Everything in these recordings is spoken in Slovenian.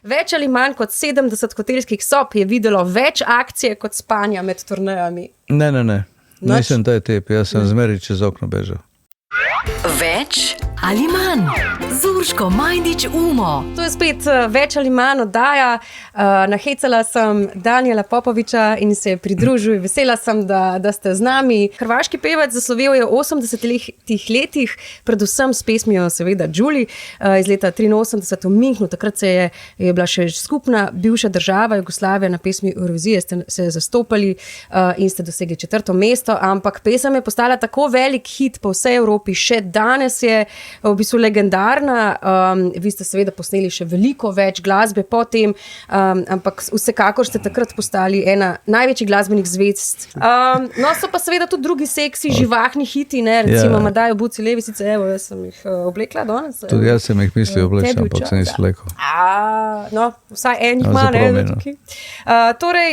Več ali manj kot 70 hotelskih sob je videlo več akcije kot spanja med turnejami. Ne. Nisem taj tip, jaz sem zmeri čez okno bežal. Več ali manj z Urško Majdič Umo. To je spet več ali manj oddaja. Nahecala sem Danijela Popoviča in se je pridružil. Vesela sem, da ste z nami. Hrvaški pevec zaslovel je v 80-ih letih, predvsem s pesmijo seveda Đuli iz leta 83 v Münchnu. Takrat je bila še skupna bivša država Jugoslavija, na pesmi Eurovizije ste se zastopali in ste dosegli 4. mesto, ampak pesem je postala tako velik hit po vsej Evropi, še danes je v bistvu legendarna. Vi ste seveda posneli še veliko več glasbe potem, ampak vsekakor ste takrat postali ena največjih glasbenih zvezd. No, so pa seveda tudi drugi seksi, živahni hiti, ne? Recimo Madajo Buci Levisice, evo, jaz sem jih oblekla danes. Tudi jaz sem jih mislil oblečen, ampak sem jih slekal. No, vsaj enih ima, ne? Torej,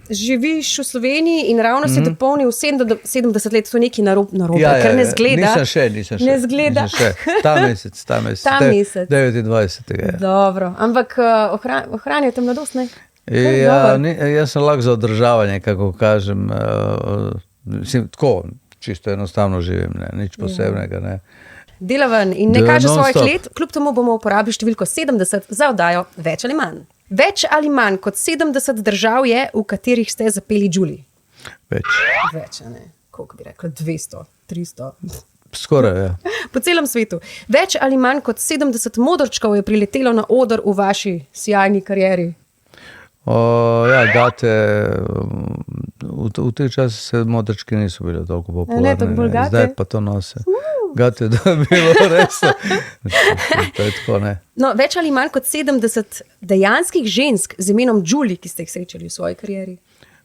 živiš v Sloveniji in ravno si dopolnil 70 let, to je neki narobe, ker ne zgleda. Nisem še. Ne zgleda. Ta mesec. 29. Dobro, ampak ohranjate mladost, ne? Jaz sem lak za održavanje, kako kažem. Tako, čisto enostavno živim, ne? Nič posebnega, ne. Delaven in ne kaže svojih let, kljub temu bomo uporabili številko 70 za oddajo Več ali manj. Več ali manj kot 70 držav je, v katerih ste zapeli Đuli? Več, ne? Koliko bi rekla? 200, 300? Skoraj, ja. Po celem svetu. Več ali manj kot 70 modrčkov je priletelo na oder v vaši sijajni karieri? Gate, v teh časih se modrčki niso bili toliko popularni. Zdaj pa to nose. Gate, da je bilo res. To je tako, ne. No, več ali manj kot 70 dejanskih žensk z imenom Đuli, ki ste jih srečali v svoji karieri?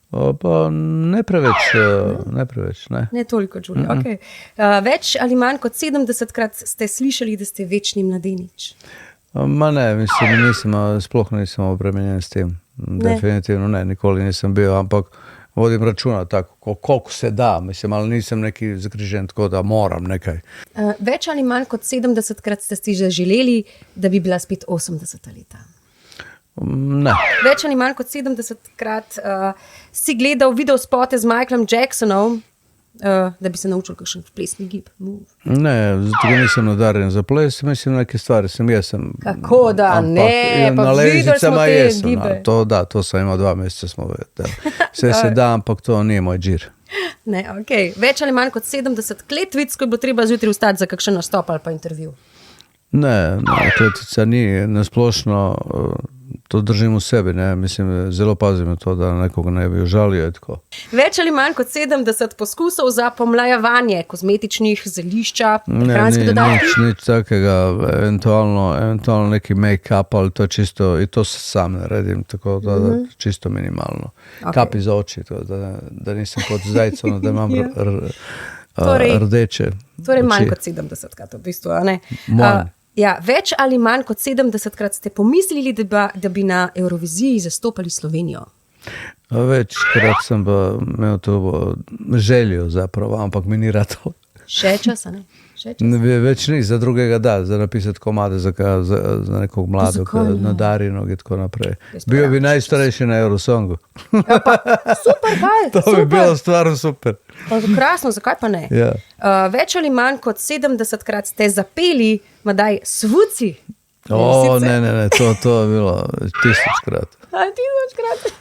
Pa ne preveč, ne. Ne toliko Đuli, okej. Več ali manj kot 70krat ste slišali, da ste večni mladenič? Ma ne, mislim, sploh nisem obremenjen s tem. Definitivno ne, nikoli nisem bil, ampak vodim računa tako, koliko se da, ali nisem neki zagrižen, tako da moram nekaj. Več ali manj kot 70krat ste si želeli, da bi bila spet 80 leta? Ne. Več ali manj kot 70krat si gledal videospote z Michaelom Jacksonom, da bi se naučil kakšen plesni gib? Ne, zato nisem nadarjen za ples, mislim neke stvari Kako da, ne, pa videli smo te gibe. To sem imel 2 meseca, smo vedeli. Vse se da, ampak to ni moj džir. Ne, okej. Več ali manj kot 70 kletvic, ko bo treba zjutraj vstati za kakšen nastop ali pa intervju? Ne, kletvica ni, nasplošno to držim v sebi, ne, mislim, zelo pazim na to, da nekoga ne bi užalil, tako. Več ali manj kot 70 poskusov za pomlajevanje kozmetičnih zelišča, prehranski dodatki? Nič takega, eventualno neki make-up, ali to čisto, in to sam naredim, tako da čisto minimalno. Kapi za oči, da nisem kot zajcov, da imam rdeče. Torej manj kot 70krat, v bistvu, a ne? Manj. Več ali manj kot 70krat ste pomislili, da bi na Euroviziji zastopali Slovenijo? Večkrat sem pa imel to željo zapravo, ampak mi ni rado. Še časa, ne? Več ni, za drugega da, za napisati komade, za nekog mladog, nadarjenog in tako naprej. Bil bi najstarejši na Eurosongu. Super, kaj? To bi bilo stvarno super. Krasno, zakaj pa ne? Ja. Več ali manj kot 70krat ste zapeli Madaj Svuci? Ne, to je bilo 1000krat. 1000krat?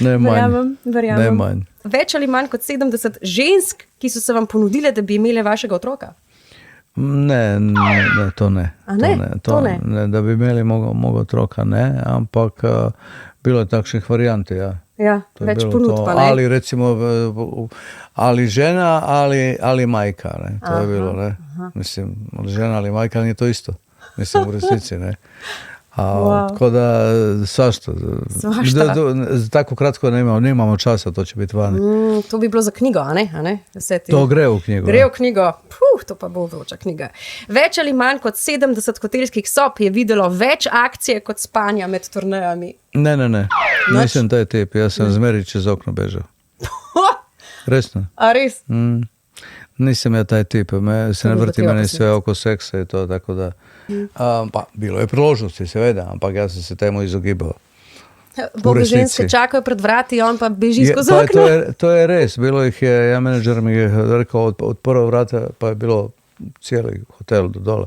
Ne manj. Verjamem. Ne manj. Več ali manj kot 70 žensk, ki so se vam ponudile, da bi imele vašega otroka? Ne, to ne. A ne? To ne? Da bi imeli mojega otroka, ne, ampak bilo je takšnih variant, ja. Ja, več ponudb pa ne. Ali recimo, ali žena, ali majka, ne, to je bilo, ne. Mislim, žena ali majka ni to isto, mislim, v resnici, ne. Tako da svašta. Tako kratko nemamo časa, to će biti vani. To bi bilo za knjigo, a ne? To gre v knjigo. Gre v knjigo. To pa bo vroča knjiga. Več ali manj kot 70 hotelskih sob je videlo več akcije kot spanja med turnejami? Ne. Nisem taj tip, jaz sem zmeri čez okno bežal. Resno. A res? Nisam ja taj tip, se ne bi vrti bilo meni treba sve oko seksa i to, tako da. Pa, bilo je priložnosti, seveda, ampak jaz sem se temu izogibal. Boga resnici. ženske čakajo pred vrati, on pa beži skozi Pa okno. to je res, bilo jih je, ja menedžer mi je rekel, odprl vrata, pa je bilo cijeli hotel do dole.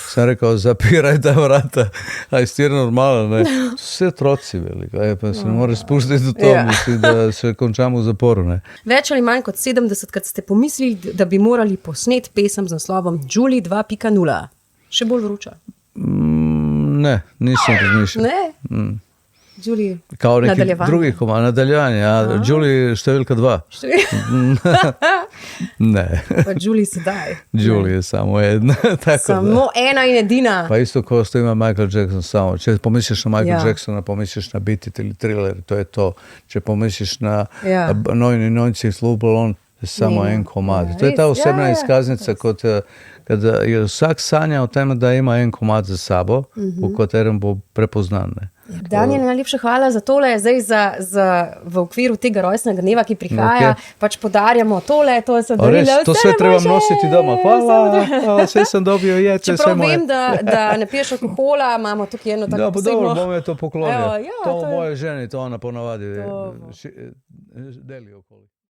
Sam rekao, zapiraj ta vrata, aj stir normalno, ne. Vse otroci bili, pa se ne moreš spustiti do to, mislim, da se končamo v zaporu, ne. Več ali manj kot 70krat ste pomislili, da bi morali posnet pesem z naslovom Julie 2.0. Še bolj vroča. Ne, nisem razmišljal. Ne? Julie, Kao neki nadaljevanje. drugi komad, nadaljevanje, ja. Julie številka 2. Ne. Pa Julie sedaj. Julie je samo jedna. Tako Samo ena in edina. Pa isto ko što ima Michael Jackson samo. Če pomisliš na Michael Ja. Jacksona, pomisliš na Beat It ili Thriller, to je to. Če pomisliš na Ja. Nojni Nojci Slow Balloon, je samo en komad. Ja, To je ta res, osebna ja, izkaznica, kada je vsak sanja o tem, da ima en komad za sabo, v katerem bo prepoznan. Ne. Daniel, najlepša hvala za tole. Zdaj v okviru tega rojstnega dneva, ki prihaja, pač podarjamo tole. To so darila. To sve trebam nositi doma. Hvala, sve sem dobil, je, to je Čeprav sve moje. vem, da ne piješ alkohola, imamo tukaj eno tako Da, pa posebno... dobro, bom je to poklonil. Evo, ja, to to je- moje ženi, to ona ponavadi deli okoli.